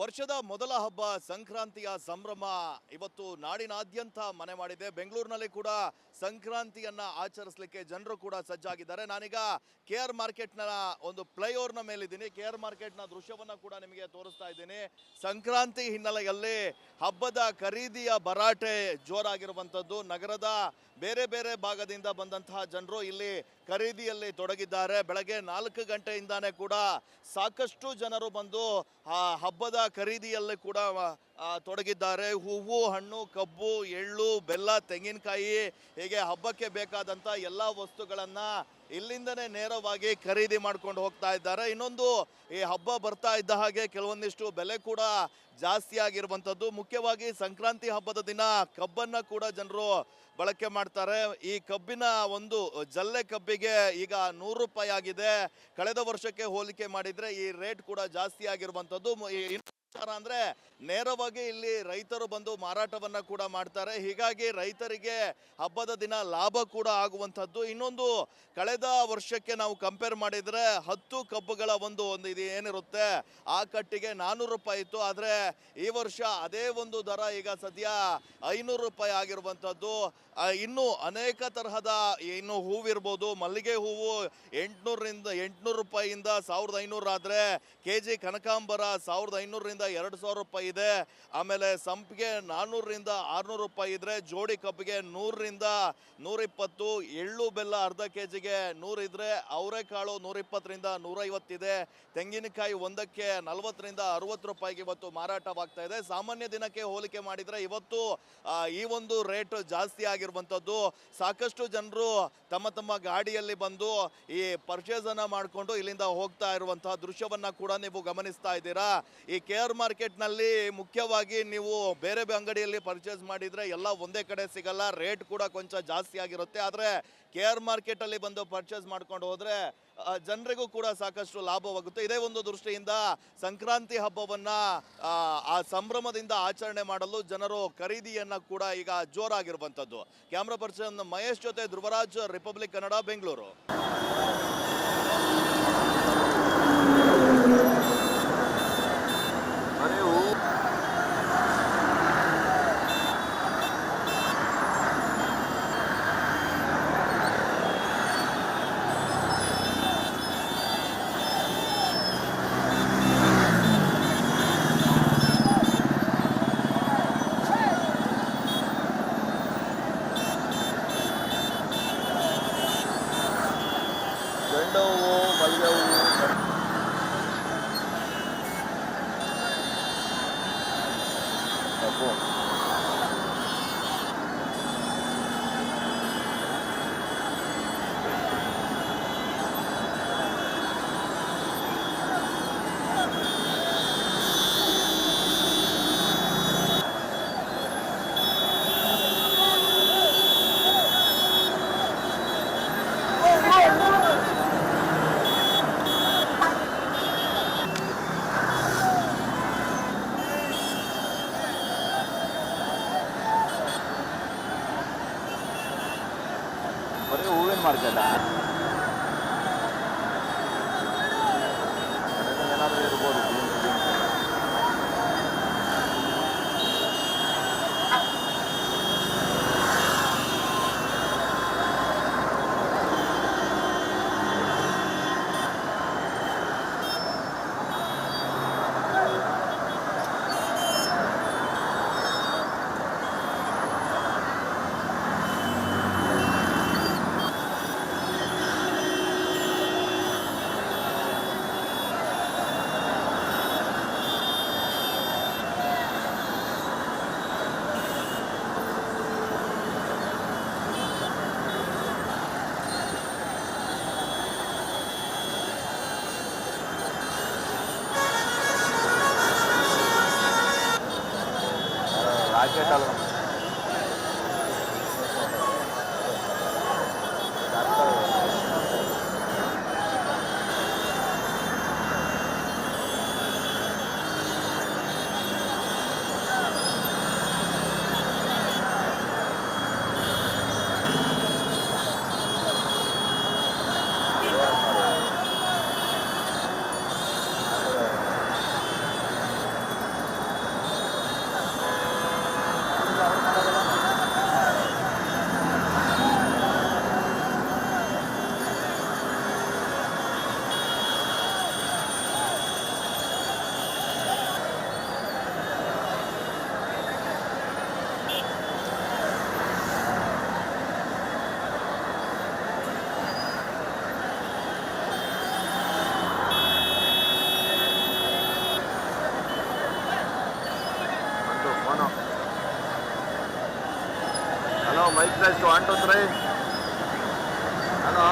ವರ್ಷದ ಮೊದಲ ಹಬ್ಬ ಸಂಕ್ರಾಂತಿಯ ಸಂಭ್ರಮ ಇವತ್ತು ನಾಡಿನಾದ್ಯಂತ ಮನೆ ಮಾಡಿದೆ. ಬೆಂಗಳೂರಿನಲ್ಲಿ ಕೂಡ ಸಂಕ್ರಾಂತಿಯನ್ನ ಆಚರಿಸಲಿಕ್ಕೆ ಜನರು ಕೂಡ ಸಜ್ಜಾಗಿದ್ದಾರೆ. ನಾನೀಗ KR ಮಾರ್ಕೆಟ್ನ ಒಂದು ಫ್ಲೈಓವರ್ನ ಮೇಲಿದ್ದೀನಿ. KR ಮಾರ್ಕೆಟ್ನ ದೃಶ್ಯವನ್ನ ಕೂಡ ನಿಮಗೆ ತೋರಿಸ್ತಾ ಇದ್ದೀನಿ. ಸಂಕ್ರಾಂತಿ ಹಿನ್ನೆಲೆಯಲ್ಲಿ ಹಬ್ಬದ ಖರೀದಿಯ ಭರಾಟೆ ಜೋರಾಗಿರುವಂಥದ್ದು. ನಗರದ ಬೇರೆ ಬೇರೆ ಭಾಗದಿಂದ ಬಂದಂತಹ ಜನರು ಇಲ್ಲಿ ಖರೀದಿಯಲ್ಲಿ ತೊಡಗಿದ್ದಾರೆ. ಬೆಳಗ್ಗೆ 4 ಗಂಟೆಯಿಂದಾನೇ ಕೂಡ ಸಾಕಷ್ಟು ಜನರು ಬಂದು ಹಬ್ಬದ ಖರೀದಿಯಲ್ಲಿ ಕೂಡ ತೊಡಗಿದ್ದಾರೆ. ಹೂವು, ಹಣ್ಣು, ಕಬ್ಬು, ಎಳ್ಳು, ಬೆಲ್ಲ, ತೆಂಗಿನಕಾಯಿ ಹೀಗೆ ಹಬ್ಬಕ್ಕೆ ಬೇಕಾದಂಥ ಎಲ್ಲ ವಸ್ತುಗಳನ್ನು ಇಲ್ಲಿಂದನೇ ನೇರವಾಗಿ ಖರೀದಿ ಮಾಡ್ಕೊಂಡು ಹೋಗ್ತಾ ಇದ್ದಾರೆ. ಇನ್ನೊಂದು, ಈ ಹಬ್ಬ ಬರ್ತಾ ಇದ್ದ ಹಾಗೆ ಕೆಲವೊಂದಿಷ್ಟು ಬೆಲೆ ಕೂಡ ಜಾಸ್ತಿ ಆಗಿರುವಂಥದ್ದು. ಮುಖ್ಯವಾಗಿ ಸಂಕ್ರಾಂತಿ ಹಬ್ಬದ ದಿನ ಕಬ್ಬನ್ನು ಕೂಡ ಜನರು ಬಳಕೆ ಮಾಡ್ತಾರೆ. ಈ ಕಬ್ಬಿನ ಒಂದು ಜಲ್ಲೆ ಕಬ್ಬಿಗೆ ಈಗ 100 ರೂಪಾಯಿ ಆಗಿದೆ. ಕಳೆದ ವರ್ಷಕ್ಕೆ ಹೋಲಿಕೆ ಮಾಡಿದರೆ ಈ ರೇಟ್ ಕೂಡ ಜಾಸ್ತಿ ಆಗಿರುವಂಥದ್ದು. ಅಂದ್ರೆ ನೇರವಾಗಿ ಇಲ್ಲಿ ರೈತರು ಬಂದು ಮಾರಾಟವನ್ನ ಕೂಡ ಮಾಡ್ತಾರೆ. ಹೀಗಾಗಿ ರೈತರಿಗೆ ಹಬ್ಬದ ದಿನ ಲಾಭ ಕೂಡ ಆಗುವಂಥದ್ದು. ಇನ್ನೊಂದು, ಕಳೆದ ವರ್ಷಕ್ಕೆ ನಾವು ಕಂಪೇರ್ ಮಾಡಿದ್ರೆ 10 ಕಬ್ಬುಗಳ ಒಂದು ಇದು ಏನಿರುತ್ತೆ ಆ ಕಟ್ಟಿಗೆ 400 ರೂಪಾಯಿ ಇತ್ತು. ಆದರೆ ಈ ವರ್ಷ ಅದೇ ಒಂದು ದರ ಈಗ ಸದ್ಯ 500 ರೂಪಾಯಿ ಆಗಿರುವಂಥದ್ದು. ಇನ್ನು ಅನೇಕ ತರಹದ ಇನ್ನು ಹೂವಿರ್ಬೋದು. ಮಲ್ಲಿಗೆ ಹೂವು 800 ರೂಪಾಯಿಯಿಂದ 1500 ಆದರೆ KG ಕನಕಾಂಬರ 1500ರಿಂದ 2000 ರೂಪಾಯಿ ಇದೆ. ಆಮೇಲೆ ಸಂಪಿಗೆ 400ರಿಂದ 600 ರೂಪಾಯಿ ಇದ್ರೆ, ಜೋಡಿ ಕಬ್ಬಿಗೆ 100ರಿಂದ 120, ಎಳ್ಳು ಬೆಲ್ಲ ಅರ್ಧ KGಗೆ 100 ಇದ್ರೆ, ಅವರೆಕಾಳು 120ರಿಂದ 150 ಇದೆ. ತೆಂಗಿನಕಾಯಿ ಒಂದಕ್ಕೆ 40ರಿಂದ 60 ರೂಪಾಯಿಗೆ ಇವತ್ತು ಮಾರಾಟವಾಗ್ತಾ ಇದೆ. ಸಾಮಾನ್ಯ ದಿನಕ್ಕೆ ಹೋಲಿಕೆ ಮಾಡಿದ್ರೆ ಇವತ್ತು ಈ ಒಂದು ರೇಟ್ ಜಾಸ್ತಿ ಆಗಿರುವಂಥದ್ದು. ಸಾಕಷ್ಟು ಜನರು ತಮ್ಮ ಗಾಡಿಯಲ್ಲಿ ಬಂದು ಈ ಪರ್ಚೇಸ್ ಅನ್ನ ಮಾಡಿಕೊಂಡು ಇಲ್ಲಿಂದ ಹೋಗ್ತಾ ಇರುವಂತಹ ದೃಶ್ಯವನ್ನ ಕೂಡ ನೀವು ಗಮನಿಸ್ತಾ ಇದ್ದೀರಾ. ಈ KR ಮಾರ್ಕೆಟ್ನಲ್ಲಿ ಮುಖ್ಯವಾಗಿ ನೀವು ಬೇರೆ ಅಂಗಡಿಯಲ್ಲಿ ಪರ್ಚೇಸ್ ಮಾಡಿದ್ರೆ ಎಲ್ಲ ಒಂದೇ ಕಡೆ ಸಿಗಲ್ಲ, ರೇಟ್ ಕೂಡ ಕೊಂಚ ಜಾಸ್ತಿ ಆಗಿರುತ್ತೆ. ಆದರೆ KR ಮಾರ್ಕೆಟಲ್ಲಿ ಬಂದು ಪರ್ಚೇಸ್ ಮಾಡ್ಕೊಂಡು ಹೋದ್ರೆ ಜನರಿಗೂ ಕೂಡ ಸಾಕಷ್ಟು ಲಾಭವಾಗುತ್ತೆ. ಇದೇ ಒಂದು ದೃಷ್ಟಿಯಿಂದ ಸಂಕ್ರಾಂತಿ ಹಬ್ಬವನ್ನ ಆ ಸಂಭ್ರಮದಿಂದ ಆಚರಣೆ ಮಾಡಲು ಜನರು ಖರೀದಿಯನ್ನ ಕೂಡ ಈಗ ಜೋರಾಗಿರುವಂಥದ್ದು. ಕ್ಯಾಮ್ರಾ ಪರ್ಸನ್ ಮಹೇಶ್ ಜೊತೆ ಧ್ರುವರಾಜ್, ರಿಪಬ್ಲಿಕ್ ಕನ್ನಡ, ಬೆಂಗಳೂರು. ಚೆಂಡು ಹೂವು, ಮಲ್ಲಿಗೆ ಹೂವು, ಬರೀ ಹೂವಿನ ಮಾರ್ಕೆಟ ಏನಾದರೂ ಇರ್ಬೋದು. ರಾಕೆಟ್ ಅಲ್ವಾ ಮೈಕ್ ಟೆಸ್ಟ್ 1 2 3. ಹಲೋ,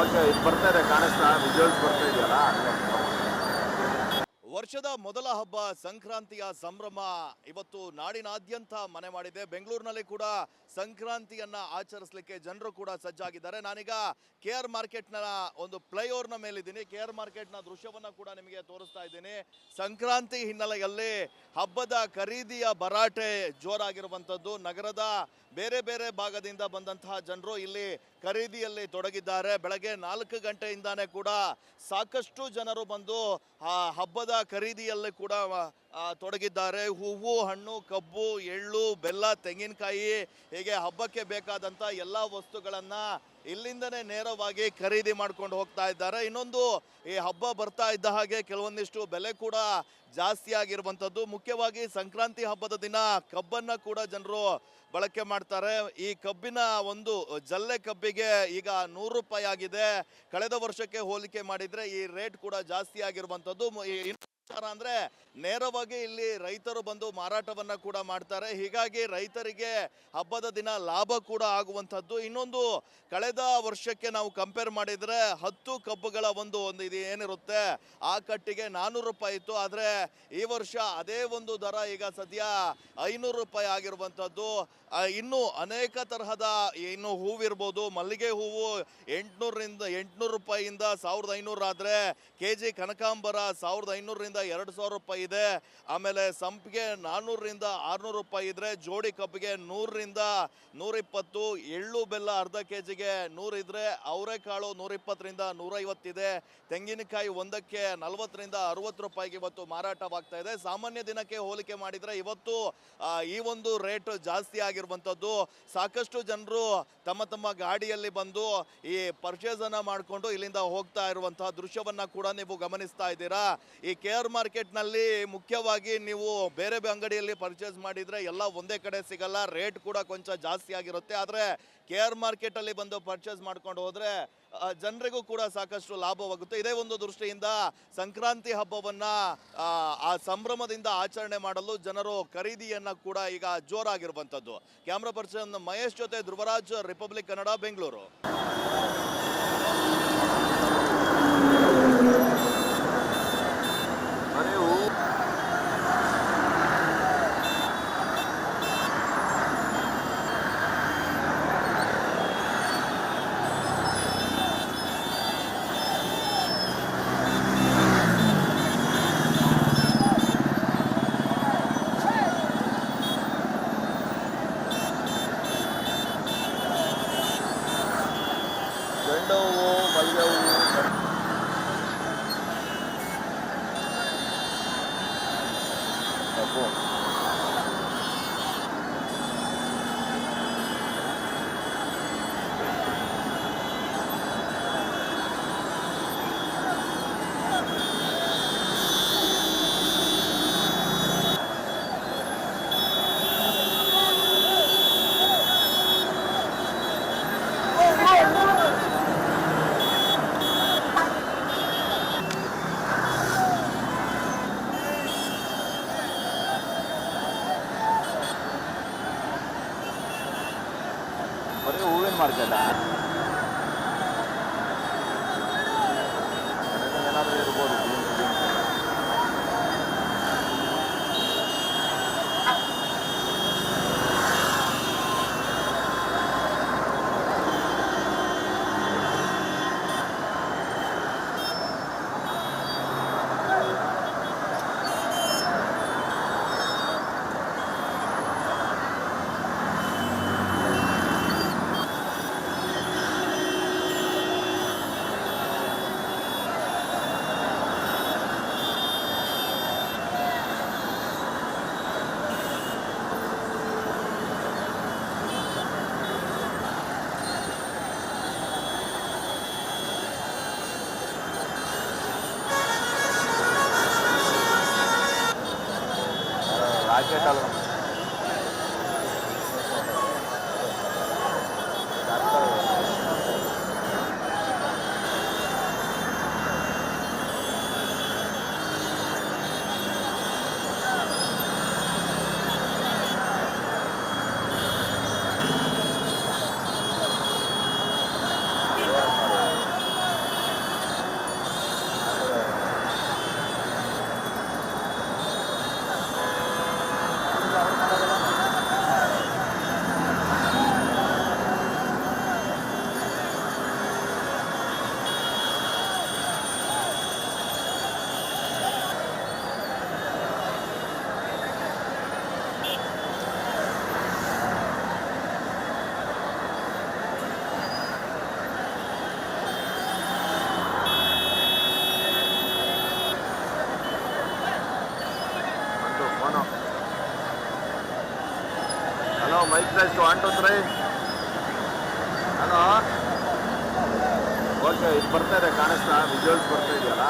ಓಕೆ, ಇದು ಬರ್ತಾ ಇದೆ, ಕಾಣಿಸ್ತಾ ವಿಜುವಲ್ಸ್ ಬರ್ತಾ ಇದೆಯಲ್ಲ. ವರ್ಷದ ಮೊದಲ ಹಬ್ಬ ಸಂಕ್ರಾಂತಿಯ ಸಂಭ್ರಮ ಇವತ್ತು ನಾಡಿನಾದ್ಯಂತ ಮನೆ ಮಾಡಿದೆ. ಬೆಂಗಳೂರಿನಲ್ಲಿ ಕೂಡ ಸಂಕ್ರಾಂತಿಯನ್ನ ಆಚರಿಸಲಿಕ್ಕೆ ಜನರು ಕೂಡ ಸಜ್ಜಾಗಿದ್ದಾರೆ. ನಾನೀಗ KR ಮಾರ್ಕೆಟ್ನ ಒಂದು ಫ್ಲೈಓವರ್ನ ಮೇಲಿದ್ದೀನಿ. KR ಮಾರ್ಕೆಟ್ನ ದೃಶ್ಯವನ್ನ ಕೂಡ ನಿಮಗೆ ತೋರಿಸ್ತಾ ಇದ್ದೀನಿ. ಸಂಕ್ರಾಂತಿ ಹಿನ್ನೆಲೆಯಲ್ಲಿ ಹಬ್ಬದ ಖರೀದಿಯ ಭರಾಟೆ ಜೋರಾಗಿರುವಂಥದ್ದು. ನಗರದ ಬೇರೆ ಬೇರೆ ಭಾಗದಿಂದ ಬಂದಂತಹ ಜನರು ಇಲ್ಲಿ ಖರೀದಿಯಲ್ಲಿ ತೊಡಗಿದ್ದಾರೆ. ಬೆಳಗ್ಗೆ 4 ಗಂಟೆಯಿಂದಾನೇ ಕೂಡ ಸಾಕಷ್ಟು ಜನರು ಬಂದು ಆ ಹಬ್ಬದ ಖರೀದಿಯಲ್ಲಿ ಕೂಡ ತೊಡಗಿದ್ದಾರೆ. ಹೂವು, ಹಣ್ಣು, ಕಬ್ಬು, ಎಳ್ಳು, ಬೆಲ್ಲ, ತೆಂಗಿನಕಾಯಿ, ಹೀಗೆ ಹಬ್ಬಕ್ಕೆ ಬೇಕಾದಂಥ ಎಲ್ಲ ವಸ್ತುಗಳನ್ನು ಇಲ್ಲಿಂದನೇ ನೇರವಾಗಿ ಖರೀದಿ ಮಾಡ್ಕೊಂಡು ಹೋಗ್ತಾ ಇದ್ದಾರೆ. ಇನ್ನೊಂದು, ಈ ಹಬ್ಬ ಬರ್ತಾ ಇದ್ದ ಹಾಗೆ ಕೆಲವೊಂದಿಷ್ಟು ಬೆಲೆ ಕೂಡ ಜಾಸ್ತಿ ಆಗಿರುವಂಥದ್ದು. ಮುಖ್ಯವಾಗಿ ಸಂಕ್ರಾಂತಿ ಹಬ್ಬದ ದಿನ ಕಬ್ಬನ್ನು ಕೂಡ ಜನರು ಬಳಕೆ ಮಾಡ್ತಾರೆ. ಈ ಕಬ್ಬಿನ ಒಂದು ಜಲ್ಲೆ ಕಬ್ಬಿಗೆ ಈಗ 100 ರೂಪಾಯಿ ಆಗಿದೆ. ಕಳೆದ ವರ್ಷಕ್ಕೆ ಹೋಲಿಕೆ ಮಾಡಿದರೆ ಈ ರೇಟ್ ಕೂಡ ಜಾಸ್ತಿ ಆಗಿರುವಂಥದ್ದು. ಅಂದ್ರೆ ನೇರವಾಗಿ ಇಲ್ಲಿ ರೈತರು ಬಂದು ಮಾರಾಟವನ್ನ ಕೂಡ ಮಾಡ್ತಾರೆ. ಹೀಗಾಗಿ ರೈತರಿಗೆ ಹಬ್ಬದ ದಿನ ಲಾಭ ಕೂಡ ಆಗುವಂಥದ್ದು. ಇನ್ನೊಂದು, ಕಳೆದ ವರ್ಷಕ್ಕೆ ನಾವು ಕಂಪೇರ್ ಮಾಡಿದ್ರೆ 10 ಕಬ್ಬುಗಳ ಒಂದು ಇದು ಏನಿರುತ್ತೆ ಆ ಕಟ್ಟಿಗೆ 400 ರೂಪಾಯಿ ಇತ್ತು. ಆದರೆ ಈ ವರ್ಷ ಅದೇ ಒಂದು ದರ ಈಗ ಸದ್ಯ 500 ರೂಪಾಯಿ ಆಗಿರುವಂಥದ್ದು. ಇನ್ನು ಅನೇಕ ತರಹದ ಇನ್ನು ಹೂವಿರ್ಬೋದು, ಮಲ್ಲಿಗೆ ಹೂವು 800 ರೂಪಾಯಿಯಿಂದ 1500 ಆದರೆ KG ಕನಕಾಂಬರ 1500ರಿಂದ 2000 ರೂಪಾಯಿ ಇದೆ. ಆಮೇಲೆ ಸಂಪಿಗೆ 400ರಿಂದ 600 ರೂಪಾಯಿ ಇದ್ರೆ, ಜೋಡಿ ಕಬ್ಬಿಗೆ 100ರಿಂದ 120, ಎಳ್ಳು ಬೆಲ್ಲ ಅರ್ಧ KGಗೆ 100 ಇದ್ರೆ, ಅವರೆಕಾಳು 120ರಿಂದ 150 ಇದೆ. ತೆಂಗಿನಕಾಯಿ ಒಂದಕ್ಕೆ 40ರಿಂದ 60 ರೂಪಾಯಿಗೆ ಇವತ್ತು ಮಾರಾಟವಾಗ್ತಾ ಇದೆ. ಸಾಮಾನ್ಯ ದಿನಕ್ಕೆ ಹೋಲಿಕೆ ಮಾಡಿದ್ರೆ ಇವತ್ತು ಈ ಒಂದು ರೇಟ್ ಜಾಸ್ತಿ ಆಗಿರುವಂಥದ್ದು. ಸಾಕಷ್ಟು ಜನರು ತಮ್ಮ ತಮ್ಮ ಗಾಡಿಯಲ್ಲಿ ಬಂದು ಈ ಪರ್ಚೇಸ್ ಅನ್ನ ಮಾಡಿಕೊಂಡು ಇಲ್ಲಿಂದ ಹೋಗ್ತಾ ಇರುವಂತಹ ದೃಶ್ಯವನ್ನ ಕೂಡ ನೀವು ಗಮನಿಸ್ತಾ ಇದ್ದೀರಾ. ಈ KR ಮಾರ್ಕೆಟ್ನಲ್ಲಿ ಮುಖ್ಯವಾಗಿ ನೀವು ಬೇರೆ ಅಂಗಡಿಯಲ್ಲಿ ಪರ್ಚೇಸ್ ಮಾಡಿದ್ರೆ ಎಲ್ಲ ಒಂದೇ ಕಡೆ ಸಿಗಲ್ಲ, ರೇಟ್ ಕೂಡ ಕೊಂಚ ಜಾಸ್ತಿ ಆಗಿರುತ್ತೆ. ಆದರೆ KR ಮಾರ್ಕೆಟಲ್ಲಿ ಬಂದು ಪರ್ಚೇಸ್ ಮಾಡ್ಕೊಂಡು ಹೋದ್ರೆ ಜನರಿಗೂ ಕೂಡ ಸಾಕಷ್ಟು ಲಾಭವಾಗುತ್ತೆ. ಇದೇ ಒಂದು ದೃಷ್ಟಿಯಿಂದ ಸಂಕ್ರಾಂತಿ ಹಬ್ಬವನ್ನ ಆ ಸಂಭ್ರಮದಿಂದ ಆಚರಣೆ ಮಾಡಲು ಜನರು ಖರೀದಿಯನ್ನ ಕೂಡ ಈಗ ಜೋರಾಗಿರುವಂಥದ್ದು. ಕ್ಯಾಮ್ರಾ ಪರ್ಸನ್ ಮಹೇಶ್ ಜೊತೆ ಧ್ರುವರಾಜ್, ರಿಪಬ್ಲಿಕ್ ಕನ್ನಡ, ಬೆಂಗಳೂರು. ಚೆಂಡು ಹೂವು, ಮಲ್ಲಿಗೆ ಹೂವು, ಬರೀ ಹೂವಿನ ಮಾರ್ಕೆಟ ಏನಾದರೂ ಇರ್ಬೋದು. ರಾಕೆಟ್ ಅಲ್ವಾ ಮೈಕ್ ಟೆಸ್ಟ್ 1 2 3 ಹಲೋ ಓಕೆ ಇದು ಬರ್ತಾ ಇದೆ ಕಾಣಿಸ್ತಾ ವಿಜುವಲ್ಸ್ ಬರ್ತಾ ಇದೆಯಲ್ಲ